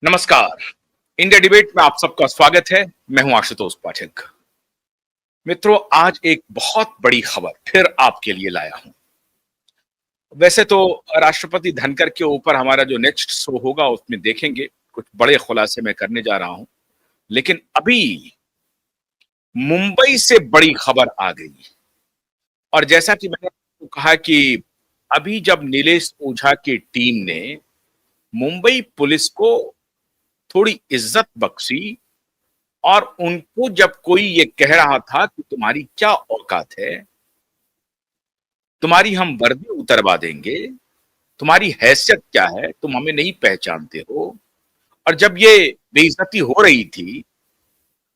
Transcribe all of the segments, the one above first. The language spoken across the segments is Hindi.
नमस्कार। इंडिया डिबेट में आप सबका स्वागत है। मैं हूं आशुतोष पाठक। मित्रों, आज एक बहुत बड़ी खबर फिर आपके लिए लाया हूं। वैसे तो राष्ट्रपति धनकर के ऊपर हमारा जो नेक्स्ट शो होगा उसमें देखेंगे, कुछ बड़े खुलासे मैं करने जा रहा हूं। लेकिन अभी मुंबई से बड़ी खबर आ गई और जैसा कि मैंने आपको कहा कि अभी जब नीलेश ओझा की टीम ने मुंबई पुलिस को थोड़ी इज्जत बख्शी और उनको जब कोई ये कह रहा था कि तुम्हारी क्या औकात है, तुम्हारी हम वर्दी उतरवा देंगे, तुम्हारी हैसियत क्या है, तुम हमें नहीं पहचानते हो। और जब ये बेइज्जती हो रही थी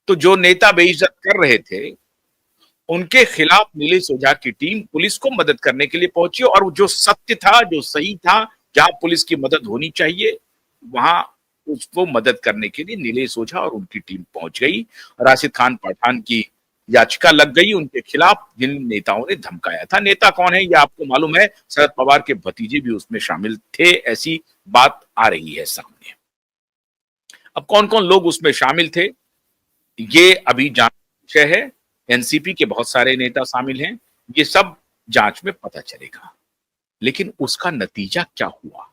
तो जो नेता बेइज्जत कर रहे थे उनके खिलाफ नीलेश ओझा की टीम पुलिस को मदद करने के लिए पहुंची और जो सत्य था, जो सही था, जहां पुलिस की मदद होनी चाहिए वहां उसको मदद करने के लिए नीलेश ओझा और उनकी टीम पहुंच गई। राशिद खान पठान की याचिका लग गई उनके खिलाफ, जिन नेताओं ने धमकाया था। नेता कौन है ये आपको मालूम है, शरद पवार के भतीजे भी उसमें शामिल थे, ऐसी बात आ रही है सामने। अब कौन कौन लोग उसमें शामिल थे ये अभी जांच विषय है। एनसीपी के बहुत सारे नेता शामिल हैं, ये सब जांच में पता चलेगा। लेकिन उसका नतीजा क्या हुआ?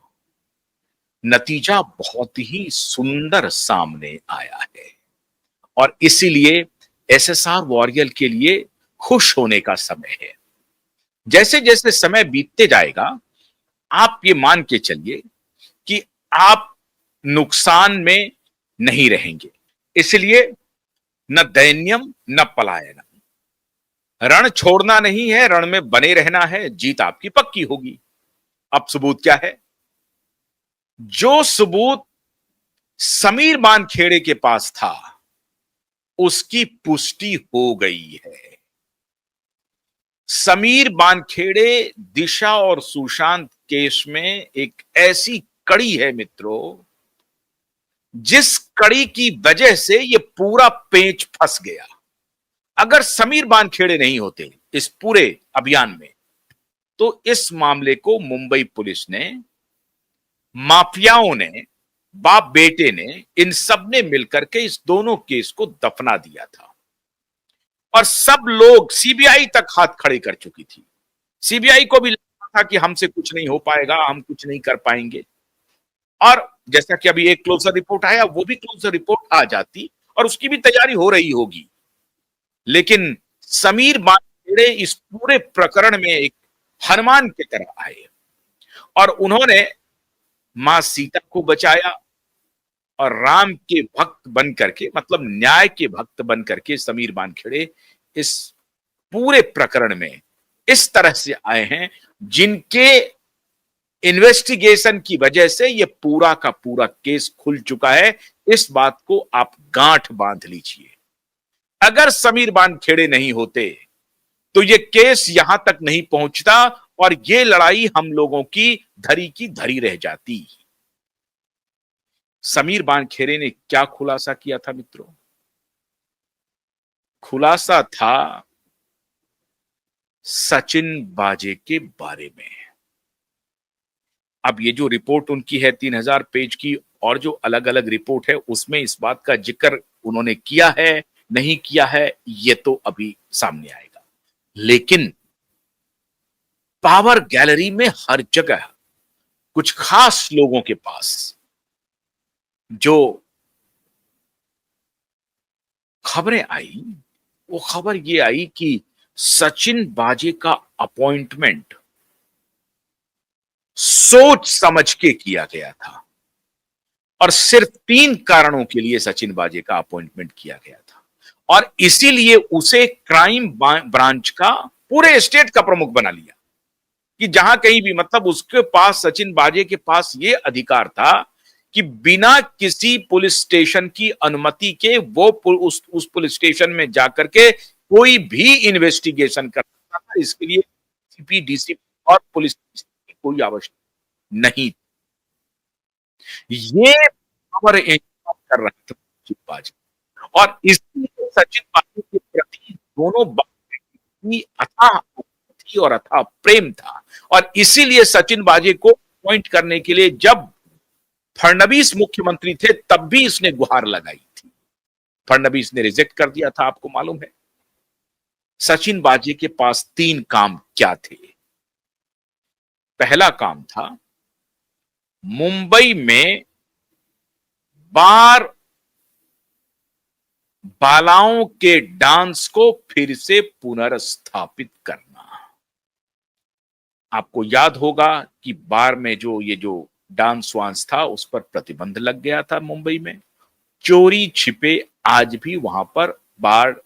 नतीजा बहुत ही सुंदर सामने आया है और इसीलिए एसएसआर वॉरियर के लिए खुश होने का समय है। जैसे जैसे समय बीतते जाएगा आप ये मान के चलिए कि आप नुकसान में नहीं रहेंगे। इसलिए न दैन्यम न पलायनम, रण छोड़ना नहीं है, रण में बने रहना है, जीत आपकी पक्की होगी। अब सबूत क्या है? जो सबूत समीर बानखेड़े के पास था उसकी पुष्टि हो गई है। समीर बानखेड़े दिशा और सुशांत केस में एक ऐसी कड़ी है मित्रों, जिस कड़ी की वजह से यह पूरा पेंच फंस गया। अगर समीर बानखेड़े नहीं होते इस पूरे अभियान में तो इस मामले को मुंबई पुलिस ने, माफियाओं ने, बाप बेटे ने, इन सब ने मिलकर के इस दोनों केस को दफना दिया था और सब लोग, सीबीआई तक हाथ खड़े कर चुकी थी। सीबीआई को भी लगता था कि हमसे कुछ नहीं हो पाएगा, हम कुछ नहीं कर पाएंगे। और जैसा कि अभी एक क्लोजर रिपोर्ट आया, वो भी क्लोजर रिपोर्ट आ जाती और उसकी भी तैयारी हो रही होगी। लेकिन समीर बानखेड़े इस पूरे प्रकरण में एक हनुमान की तरह आए और उन्होंने मां सीता को बचाया और राम के भक्त बन करके, मतलब न्याय के भक्त बन करके समीर बानखेड़े इस पूरे प्रकरण में इस तरह से आए हैं जिनके इन्वेस्टिगेशन की वजह से यह पूरा का पूरा केस खुल चुका है। इस बात को आप गांठ बांध लीजिए। अगर समीर बानखेड़े नहीं होते तो यह केस यहां तक नहीं पहुंचता और यह लड़ाई हम लोगों की धरी रह जाती। समीर बानखेड़े ने क्या खुलासा किया था मित्रों? खुलासा था सचिन बाजे के बारे में। अब ये जो रिपोर्ट उनकी है 3000 पेज की और जो अलग अलग रिपोर्ट है उसमें इस बात का जिक्र उन्होंने किया है नहीं किया है ये तो अभी सामने आएगा। लेकिन पावर गैलरी में हर जगह कुछ खास लोगों के पास जो खबरें आई, वो खबर ये आई कि सचिन बाजे का अपॉइंटमेंट सोच समझ के किया गया था और सिर्फ 3 कारणों के लिए सचिन बाजे का अपॉइंटमेंट किया गया था और इसीलिए उसे क्राइम ब्रांच का, पूरे स्टेट का प्रमुख बना लिया कि जहां कहीं भी, मतलब उसके पास, सचिन बाजे के पास यह अधिकार था कि बिना किसी पुलिस स्टेशन की अनुमति के वो उस पुलिस स्टेशन में जाकर के कोई भी इन्वेस्टिगेशन कर सकता था। इसके लिए सीपी, डीसीपी और पुलिस की कोई आवश्यकता नहीं। ये पावर एंजॉय कर रहा था सचिन बाजी और इसलिए सचिन बाजी के प्रति दोनों बाबू की अथाह थी और अथाह प्रेम था और इसीलिए सचिन बाजी को पॉइंट करने के लिए जब फडणवीस मुख्यमंत्री थे तब भी इसने गुहार लगाई थी। फडणवीस ने रिजेक्ट कर दिया था, आपको मालूम है। सचिन बाजी के पास 3 काम क्या थे? पहला काम था मुंबई में बार बालाओं के डांस को फिर से पुनर्स्थापित करना। आपको याद होगा कि बार में जो डांस वांस था उस पर प्रतिबंध लग गया था मुंबई में। चोरी छिपे आज भी वहां पर बार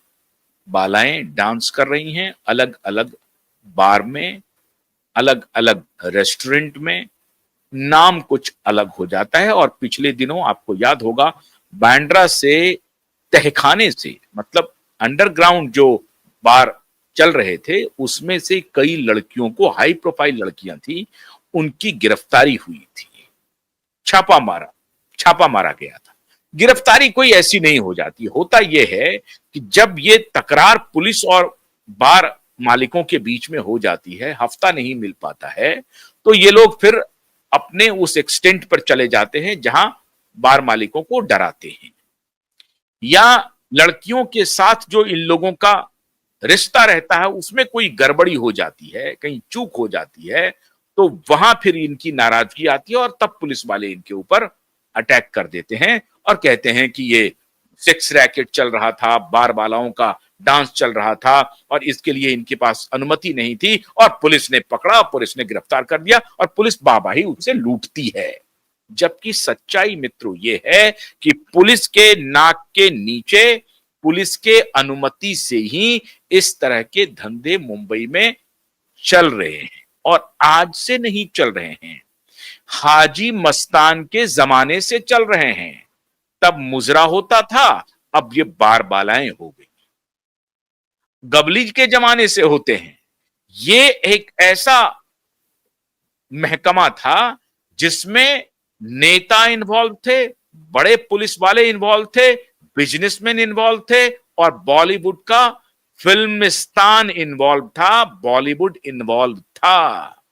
बालाएं डांस कर रही हैं, अलग अलग बार में, अलग अलग रेस्टोरेंट में। नाम कुछ अलग हो जाता है। और पिछले दिनों आपको याद होगा बांद्रा से तहखाने से, मतलब अंडरग्राउंड जो बार चल रहे थे उसमें से कई लड़कियों को, हाई प्रोफाइल लड़कियां थी, उनकी गिरफ्तारी हुई थी। छापा मारा गया था। गिरफ्तारी कोई ऐसी नहीं हो जाती। होता यह है कि जब ये तकरार पुलिस और बार मालिकों के बीच में हो जाती है, हफ्ता नहीं मिल पाता है, तो ये लोग फिर अपने उस एक्सटेंट पर चले जाते हैं जहां बार मालिकों को डराते हैं, या लड़कियों के साथ जो इन लोगों का रिश्ता रहता है उसमें कोई गड़बड़ी हो जाती है, कहीं चूक हो जाती है, तो वहां फिर इनकी नाराजगी आती है और तब पुलिस वाले इनके ऊपर अटैक कर देते हैं और कहते हैं कि ये सेक्स रैकेट चल रहा था, बार बालाओं का डांस चल रहा था और इसके लिए इनके पास अनुमति नहीं थी और पुलिस ने पकड़ा, पुलिस ने गिरफ्तार कर दिया और पुलिस बाबाही उसे लूटती है। जबकि सच्चाई मित्रों ये है कि पुलिस के नाक के नीचे, पुलिस के अनुमति से ही इस तरह के धंधे मुंबई में चल रहे हैं और आज से नहीं चल रहे हैं, हाजी मस्तान के जमाने से चल रहे हैं। तब मुजरा होता था, अब ये बार बालाएं हो गई। गबलीज के जमाने से होते हैं। ये एक ऐसा महकमा था जिसमें नेता इन्वॉल्व थे, बड़े पुलिस वाले इन्वॉल्व थे, बिजनेसमैन इन्वॉल्व थे और बॉलीवुड का फिल्मिस्तान इन्वॉल्व था, बॉलीवुड इन्वॉल्व था।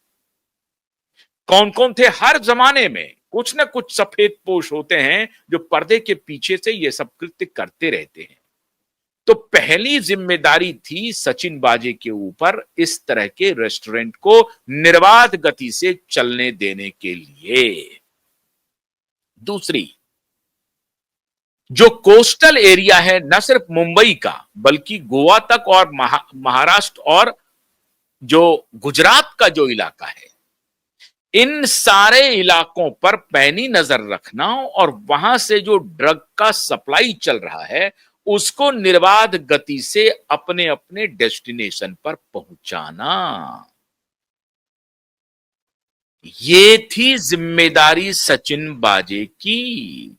कौन कौन थे? हर जमाने में कुछ ना कुछ सफेद पोश होते हैं जो पर्दे के पीछे से ये सब कृत्य करते रहते हैं। तो पहली जिम्मेदारी थी सचिन बाजे के ऊपर इस तरह के रेस्टोरेंट को निर्बाध गति से चलने देने के लिए। दूसरी, जो कोस्टल एरिया है न सिर्फ मुंबई का बल्कि गोवा तक और महाराष्ट्र और जो गुजरात का जो इलाका है, इन सारे इलाकों पर पैनी नजर रखना और वहां से जो ड्रग का सप्लाई चल रहा है उसको निर्बाध गति से अपने अपने डेस्टिनेशन पर पहुंचाना। ये थी जिम्मेदारी सचिन बाजे की,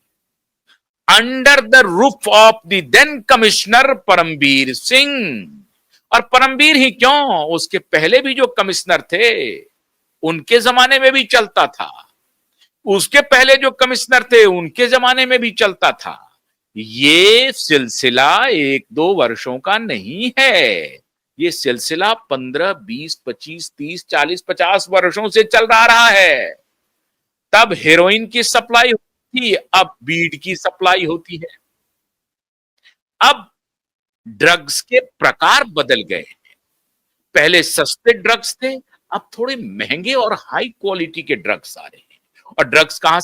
under the roof of the then commissioner Parambir Singh. और परमबीर ही क्यों, उसके पहले भी जो कमिश्नर थे उनके जमाने में भी चलता था, उसके पहले जो कमिश्नर थे उनके जमाने में भी चलता था। ये सिलसिला 1-2 वर्षों का नहीं है, ये सिलसिला 15, 20, 25, 30, 40, 50 वर्षों से चल रहा है। तब हेरोइन की सप्लाई होती थी, अब बीड की सप्लाई होती है। अब ड्रग्स के प्रकार बदल गए। पहले सस्ते ड्रग्स थे, अब थोड़े महंगे और हाई क्वालिटी के ड्रग्स आ रहे हैं। और ड्रग्स कहां